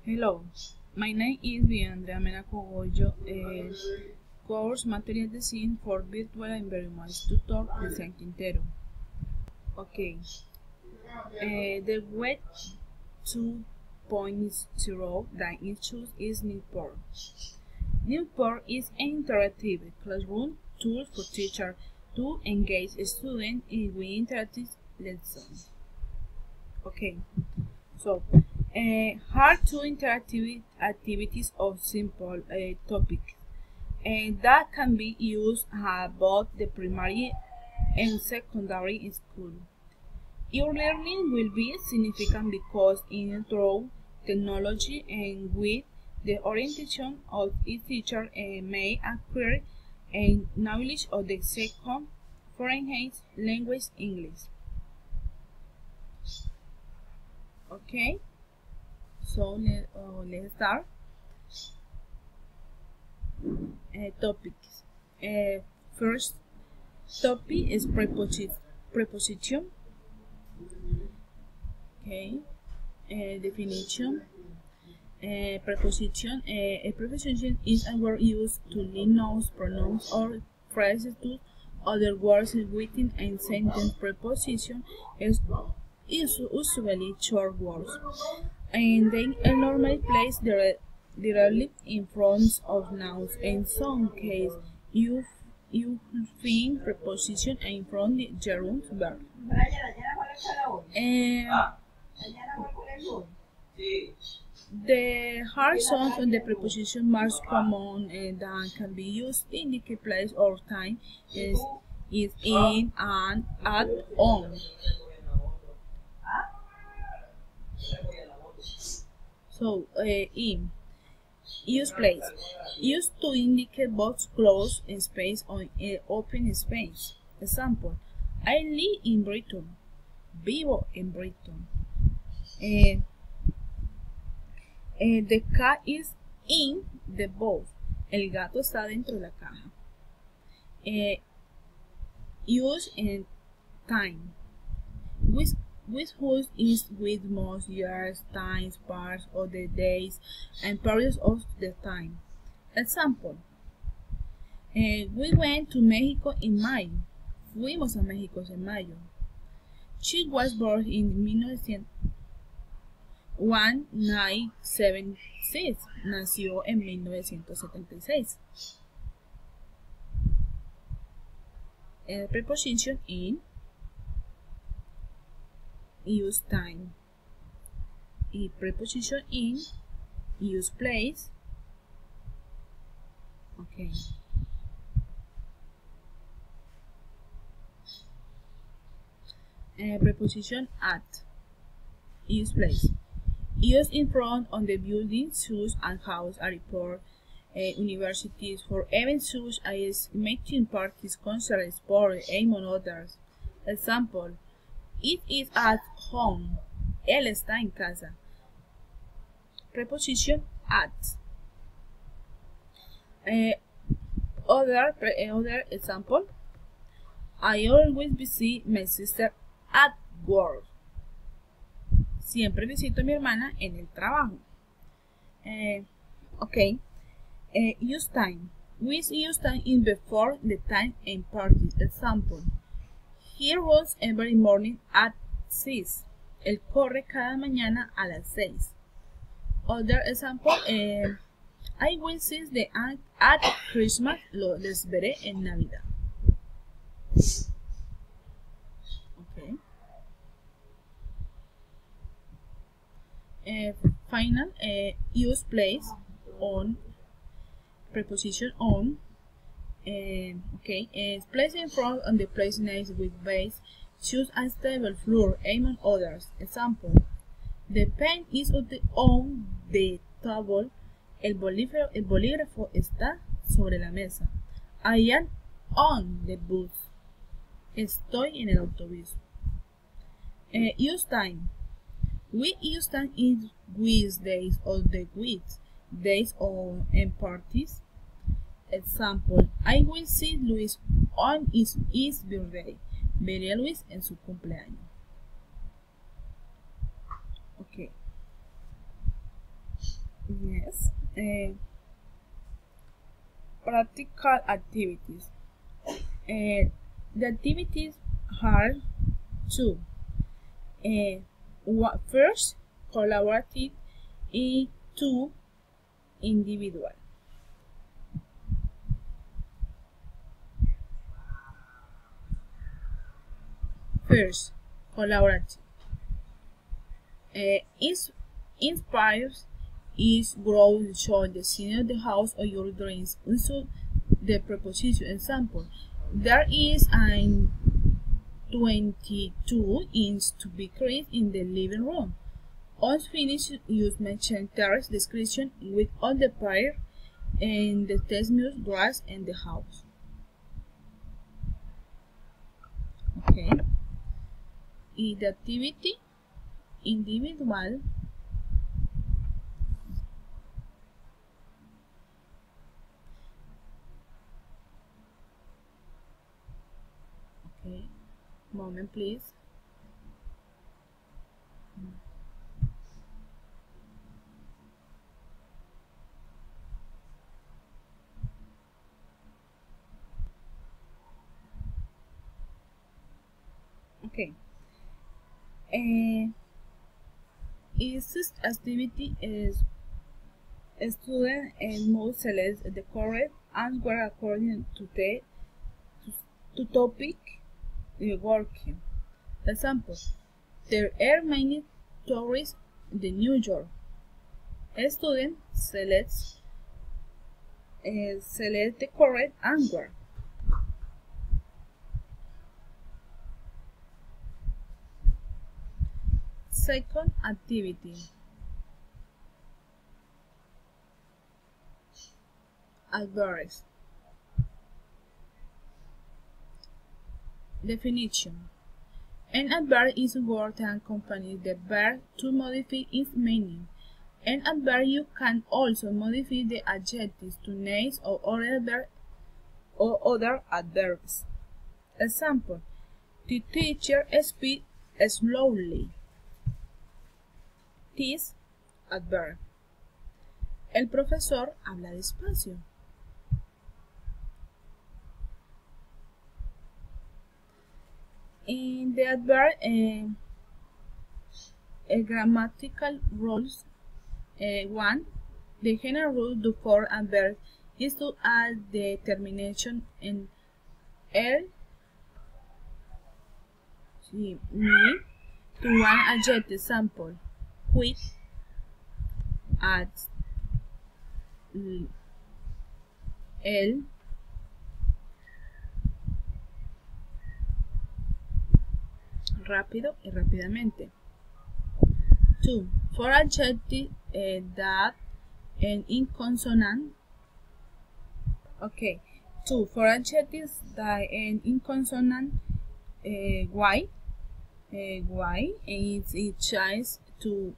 Hello, my name is Viviana Mena course Material Design for Virtual Environments tutor de San Quintero. Okay, the web 2.0 that is choose is Newport. Newport is an interactive classroom tool for teachers to engage students with interactive lessons. Okay, so hard to interactive activities of simple topics that can be used at both the primary and secondary school. Your learning will be significant because it introduces technology and with the orientation of each teacher may acquire a knowledge of the second foreign language English. Okay. So let's start. Topics. First topic is preposition. Okay. Definition. Preposition. A preposition is a word used to link nouns, pronouns, or phrases to other words within a sentence. Preposition is usually short words, and they are normally placed directly in front of nouns. In some cases, you find preposition in front of the gerund verb. The hard sounds on the preposition most common that can be used to indicate place or time is in, and, at, on. So, in. Use place. Used to indicate both closed space or open space. Example, I live in Britain. Vivo en Britain. The cat is in the boat. El gato está dentro de la caja. Use in time. With whose is with most years, times, parts of the days, and periods of the time. Example, we went to Mexico in May. Fuimos a México en mayo. She was born in 1976. Nació en 1976. Preposition in. Use time. Preposition in. Use place. Okay. Preposition at. Use place. Use in front of the buildings, schools and houses, airport, universities for events such as making parties, concerts, sports, among others. Example, it is at home. Él está en casa. Preposition at. Other example, I always visit my sister at work. Siempre visito a mi hermana en el trabajo. Okay. Use time. We use time in before the time and party. Example, he runs every morning at 6. Él corre cada mañana a las 6. Other example, I will see the aunt at Christmas. Les veré en Navidad. Okay. Final, use place on. Preposition on. Okay, place in front on the place names with base. Choose a stable floor, among others. Example, the pen is on the table. El bolígrafo está sobre la mesa. I am on the bus. Estoy en el autobús. Use time. We use time in weekdays or the weeks, days and parties. Example, I will see Luis on his birthday. Veré a Luis en su cumpleaños. Ok. Yes. Practical activities. The activities are two. First, collaborative, and two, individual. First, collaborative. Is inspires is growth show the scene of the house or your dreams. Also, the preposition example. There is an 22-inch to be created in the living room. Once finished, use mention terrace description with all the prior and the test muse grass and the house. Okay. In the activity, individual. Okay. Moment, please. Okay. This activity is a student and must select the correct answer according to the topic working. Example: there are many tourists in New York. A student selects select the correct answer. Second activity. Adverbs. Definition. An adverb is a word that accompanies the verb to modify its meaning. An adverb you can also modify the adjectives to names or other adverbs. Example: the teacher speaks slowly. This adverb. El profesor habla despacio. In the adverb, grammatical rules. 1. The general rule for adverbs is to add the termination in el, me to one adjective. Example: quick, at, el, rápido y rápidamente. 2. For adjective that and in consonant. Okay. 2. For adjectives that end in consonant, y, and it changes to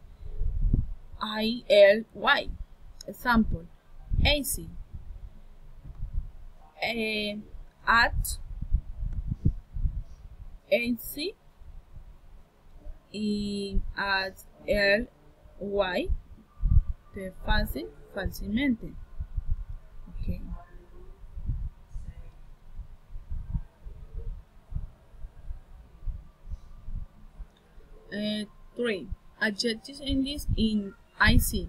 ILY. Example: AC, at, AC, y at LY, de fácil, fácilmente. Okay. Uh, 3. Adjectives endings in IC.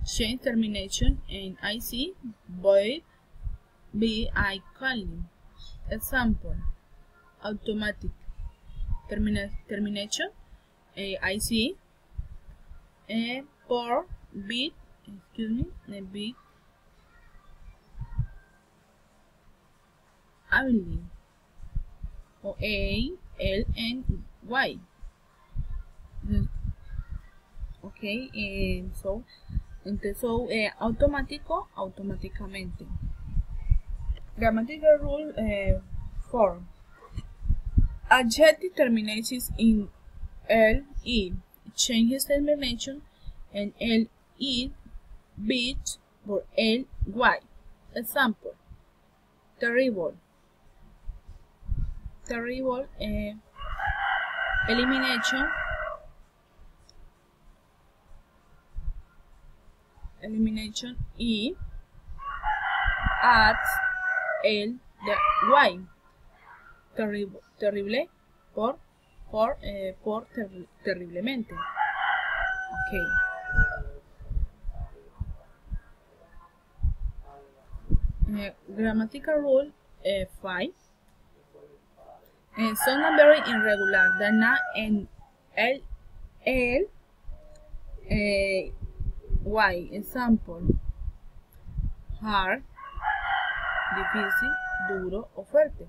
Change termination in IC, void, BI calling. Example: automatic. Termination, IC, por, bit, bit, ability, o A, L, N, Y. Okay, automático, automáticamente. Grammatical rule 4. Adjective terminations in LE changes termination and LE bit for LY. Example: terrible. Terrible, elimination, elimination y adds el de y. Terrible por terriblemente. Okay. Grammatical rule 5. Some are very irregular. The na and el y. Example: hard, difícil, duro o fuerte.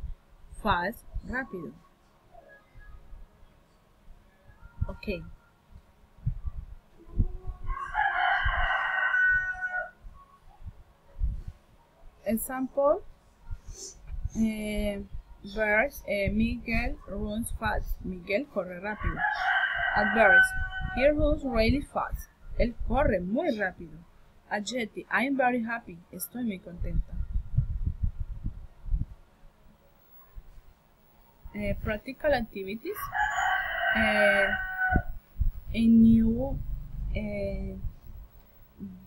Fast, rápido. Okay. Example: verbs: Miguel runs fast. Miguel corre rápido. Adverbs: he runs really fast. Él corre muy rápido. Adjective: I am very happy. Estoy muy contenta. Practical activities. In new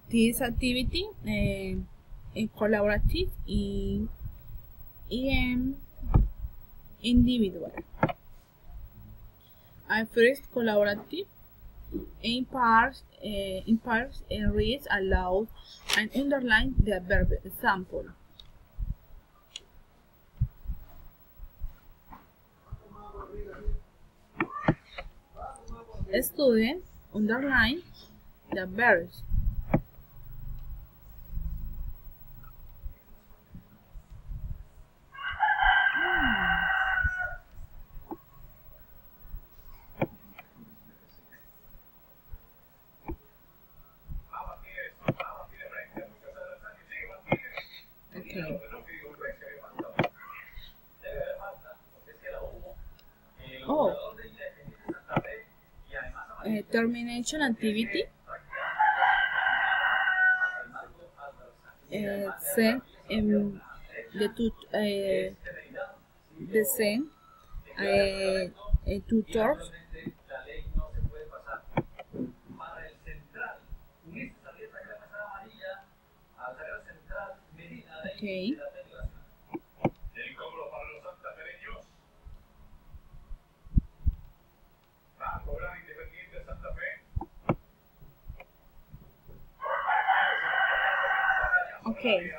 this activity collaborative and individual. First, collaborative. In pairs, read aloud and underline the verb. Example: student, underline the verbs. Okay. Oh. Termination activity. Send the same tutors. Okay. Okay.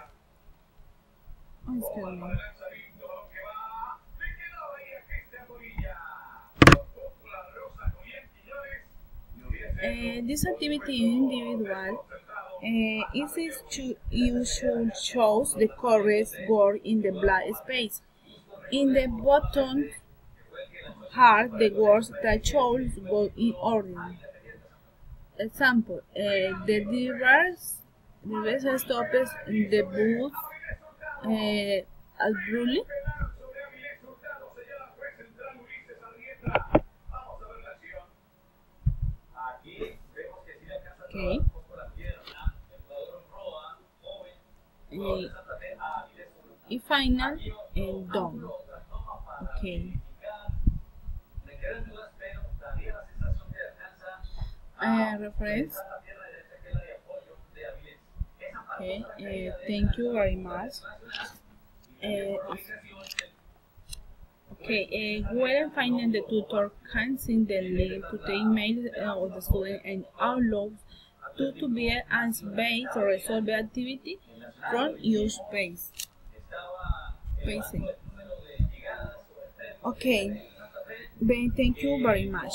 This activity is individual. You should choose the correct word in the blank space. In the bottom part, the words that chose go in order. Example: the diverse stops the bus abruptly. Okay. Y final and done. Okay. Reference. Okay. Thank you very much. Okay. When finding the tutor can send the link to the email of the student and allow to be and space to resolve the activity from your space. Okay. Thank you very much.